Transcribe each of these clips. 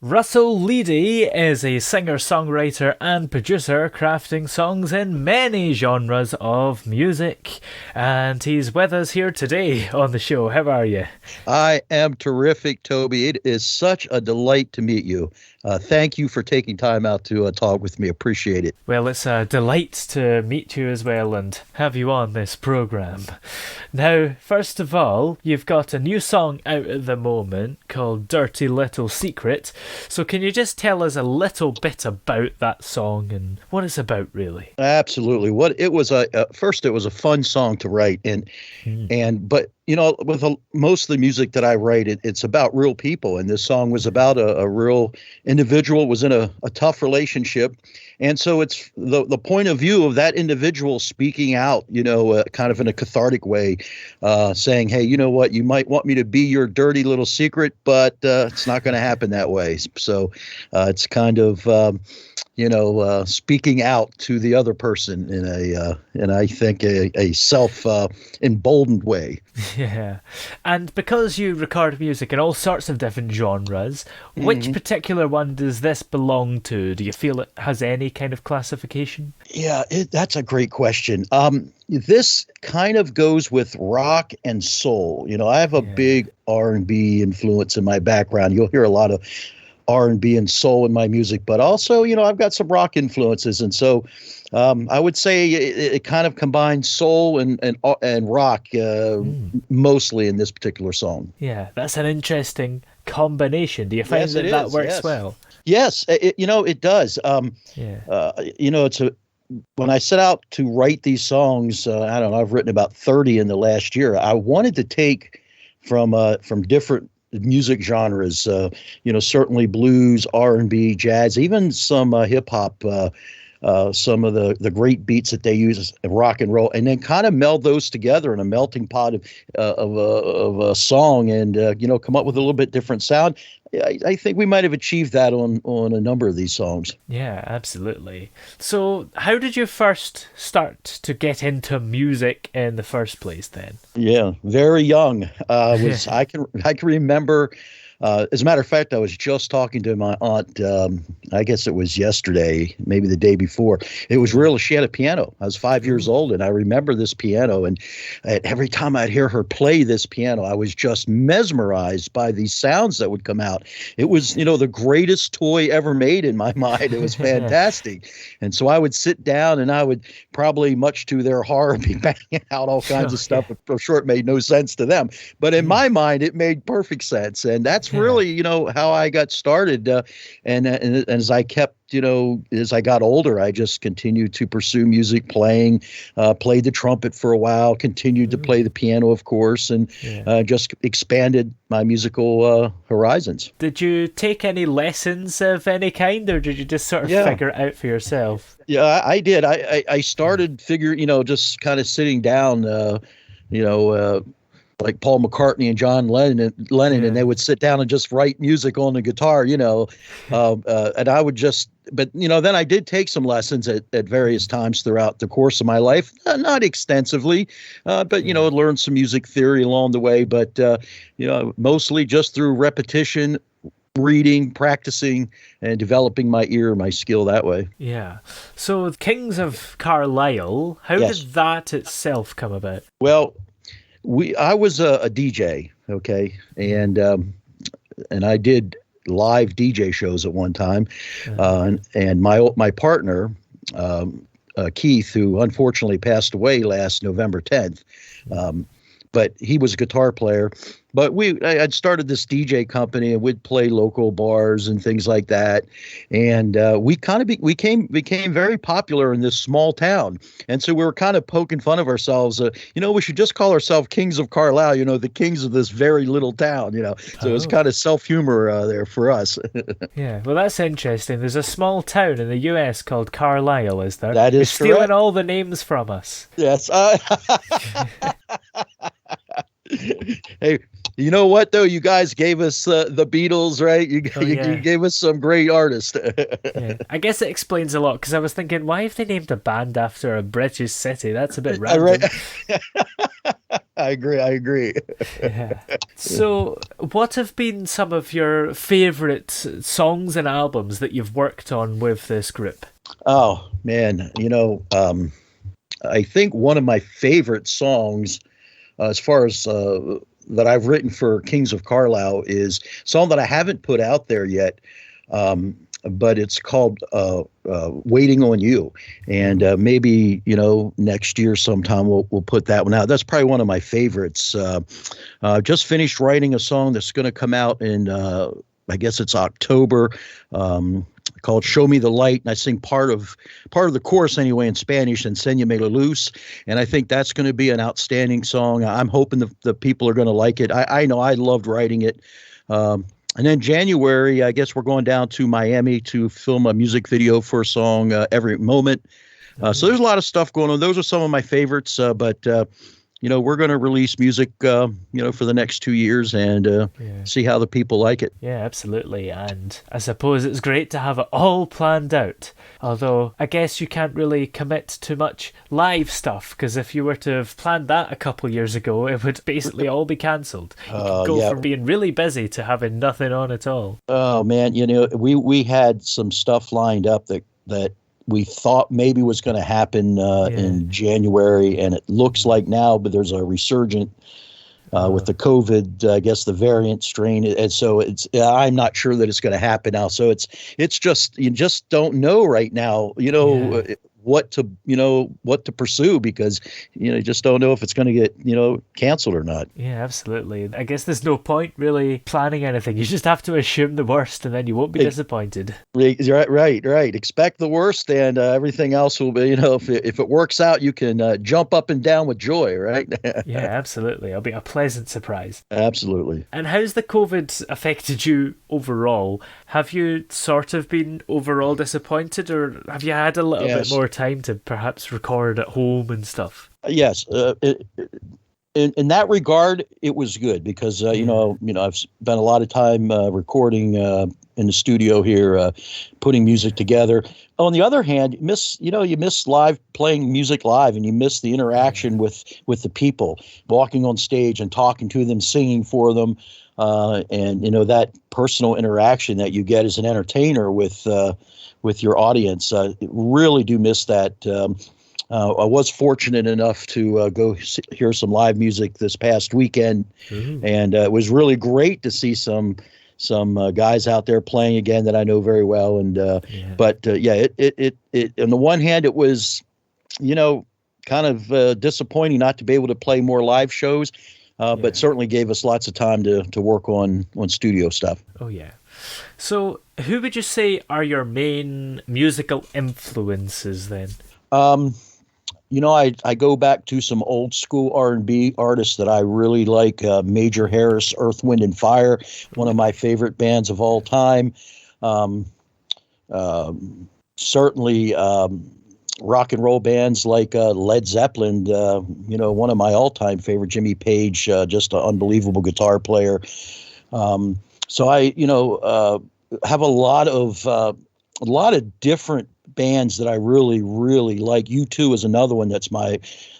Russell Leedy is a singer-songwriter and producer crafting songs in many genres of music. And he's with us here today on the show. How are you? I am terrific, Toby. It is such a delight to meet you. Thank you for taking time out to talk with me. Appreciate it. Well, it's a delight to meet you as well and have you on this programme. Now, first of all, you've got a new song out at the moment called Dirty Little Secret. So can you just tell us a little bit about that song and what it's about, really? Absolutely. What it was first, it was a fun song to write, but you know, with most of the music that I write, it's about real people, and this song was about a real individual was in a tough relationship, and so it's the point of view of that individual speaking out, kind of in a cathartic way, saying, "Hey, you know what? You might want me to be your dirty little secret, but it's not going to happen that way." So it's kind of speaking out to the other person in I think a self emboldened way. Yeah. And because you record music in all sorts of different genres, which particular one does this belong to? Do you feel it has any kind of classification? Yeah, that's a great question. This kind of goes with rock and soul. I have a big R&B influence in my background. You'll hear a lot of R&B and soul in my music, but also, I've got some rock influences. And so I would say it kind of combines soul and rock mostly in this particular song. Yeah, that's an interesting combination. Do you find that works well? Yes, it does. When I set out to write these songs, I don't know, I've written about 30 in the last year. I wanted to take from different music genres, certainly blues, R&B, jazz, even some hip hop, some of the great beats that they use in rock and roll, and then kind of meld those together in a melting pot of a song, and come up with a little bit different sound. I think we might have achieved that on a number of these songs. Yeah, absolutely. So how did you first start to get into music in the first place then? Yeah, very young. I can remember. As a matter of fact, I was just talking to my aunt, I guess it was yesterday, maybe the day before. It was real. She had a piano. I was 5 years old, and I remember this piano. And every time I'd hear her play this piano, I was just mesmerized by these sounds that would come out. It was, the greatest toy ever made in my mind. It was fantastic. And so I would sit down, and I would probably, much to their horror, be banging out all kinds of stuff. I'm sure it made no sense to them. But in my mind, it made perfect sense. And that's really, how I got started. And as I kept, as I got older, I just continued to pursue music, played the trumpet for a while, continued to play the piano, of course, and just expanded my musical horizons. Did you take any lessons of any kind, or did you just sort of figure it out for yourself? Yeah, I did. I started just kind of sitting down, like Paul McCartnney and John Lennon, and they would sit down and just write music on the guitar, and I would just, but, then I did take some lessons at various times throughout the course of my life, not extensively, but, learned some music theory along the way, but, mostly just through repetition, reading, practicing, and developing my ear, my skill that way. Yeah. So Kings of Carlisle, how did that itself come about? Well, I was a DJ, okay, and I did live DJ shows at one time, and my partner Keith, who unfortunately passed away last November 10th, but he was a guitar player. But I'd started this DJ company, and we'd play local bars and things like that. And we kind of became very popular in this small town. And so we were kind of poking fun of ourselves. We should just call ourselves Kings of Carlisle, the kings of this very little town, So it was kind of self-humor there for us. Yeah, well, that's interesting. There's a small town in the US called Carlisle, is there? That is You're stealing correct. all the names from us. Yes. Hey, you know what, though? You guys gave us the Beatles, right? You gave us some great artists. Yeah. I guess it explains a lot, because I was thinking, why have they named a band after a British city? That's a bit random. Right. I agree. I agree. Yeah. So, what have been some of your favourite songs and albums that you've worked on with this group? Oh man, I think one of my favorite songs, as far as that I've written for Kings of Carlisle, is a song that I haven't put out there yet. But it's called "Waiting on You," and maybe next year sometime we'll put that one out. That's probably one of my favorites. Just finished writing a song that's going to come out in I guess it's October, called "Show Me the Light," and I sing part of the chorus anyway in Spanish, and "Enséñame la luz," and I think that's going to be an outstanding song. I'm hoping the people are going to like it. I know I loved writing it. And then January, I guess we're going down to Miami to film a music video for a song, "Every Moment." So there's a lot of stuff going on. Those are some of my favorites, but we're going to release music, for the next 2 years and see how the people like it. Yeah, absolutely. And I suppose it's great to have it all planned out. Although I guess you can't really commit to much live stuff, because if you were to have planned that a couple of years ago, it would basically all be cancelled. You could go from being really busy to having nothing on at all. Oh man, we had some stuff lined up that we thought maybe was going to happen in January, and it looks like now, but there's a resurgent with the COVID, I guess the variant strain, and so I'm not sure that it's going to happen now. So it's just, you just don't know right now, what to pursue, because you just don't know if it's going to get canceled or not. Yeah, absolutely. I guess there's no point really planning anything. You just have to assume the worst, and then you won't be disappointed. Right. Expect the worst, and everything else will be. If it works out, you can jump up and down with joy. Right. Yeah, absolutely. It'll be a pleasant surprise. Absolutely. And how's the COVID affected you overall? Have you sort of been overall disappointed, or have you had a little bit more time to perhaps record at home and stuff? Yes. In that regard, it was good because I've spent a lot of time recording in the studio here, putting music together. On the other hand, you miss playing music live, and you miss the interaction with the people, walking on stage and talking to them, singing for them, and that personal interaction that you get as an entertainer with your audience. Really do miss that. I was fortunate enough to go hear some live music this past weekend, and it was really great to see some guys out there playing again that I know very well. And but on the one hand, it was kind of disappointing not to be able to play more live shows, but certainly gave us lots of time to work on studio stuff. Oh yeah. So who would you say are your main musical influences then? I go back to some old school R&B artists that I really like. Major Harris, Earth, Wind and Fire, one of my favorite bands of all time. Certainly rock and roll bands like Led Zeppelin, one of my all-time favorite, Jimmy Page, just an unbelievable guitar player. So I, have a lot of different bands that I really, really like. U2 is another one that's my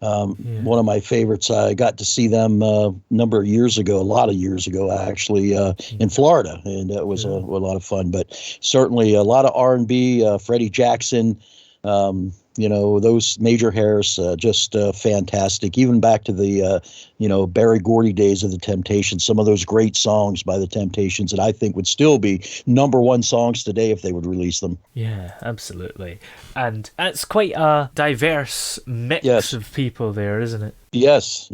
one of my favorites. I got to see them a lot of years ago, actually, in Florida, and it was a lot of fun. But certainly a lot of R&B, Freddie Jackson, those Major Harris, just fantastic. Even back to the, Berry Gordy days of the Temptations, some of those great songs by the Temptations that I think would still be number 1 songs today if they would release them. Yeah, absolutely. And it's quite a diverse mix of people there, isn't it? Yes.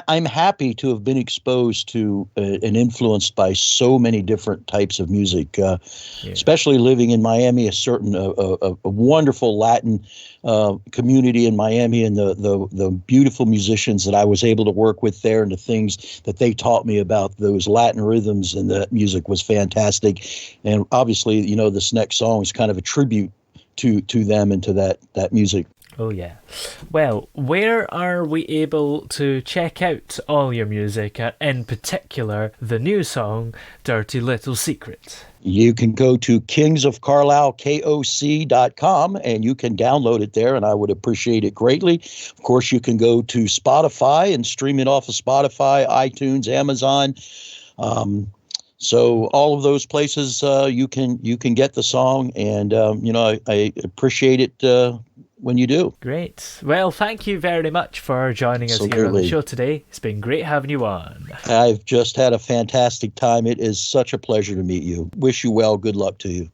I'm happy to have been exposed to and influenced by so many different types of music, especially living in Miami, a wonderful Latin community in Miami, and the beautiful musicians that I was able to work with there, and the things that they taught me about those Latin rhythms and that music was fantastic. And obviously, this next song is kind of a tribute to them and to that music. Oh, yeah. Well, where are we able to check out all your music, in particular the new song, Dirty Little Secret? You can go to Kings of Carlisle, KOC.com, and you can download it there, and I would appreciate it greatly. Of course, you can go to Spotify and stream it off of Spotify, iTunes, Amazon. So all of those places you can get the song, and I appreciate it when you do. Great. Well, thank you very much for joining us here on the show today. It's been great having you on. I've just had a fantastic time. It is such a pleasure to meet you. Wish you well. Good luck to you.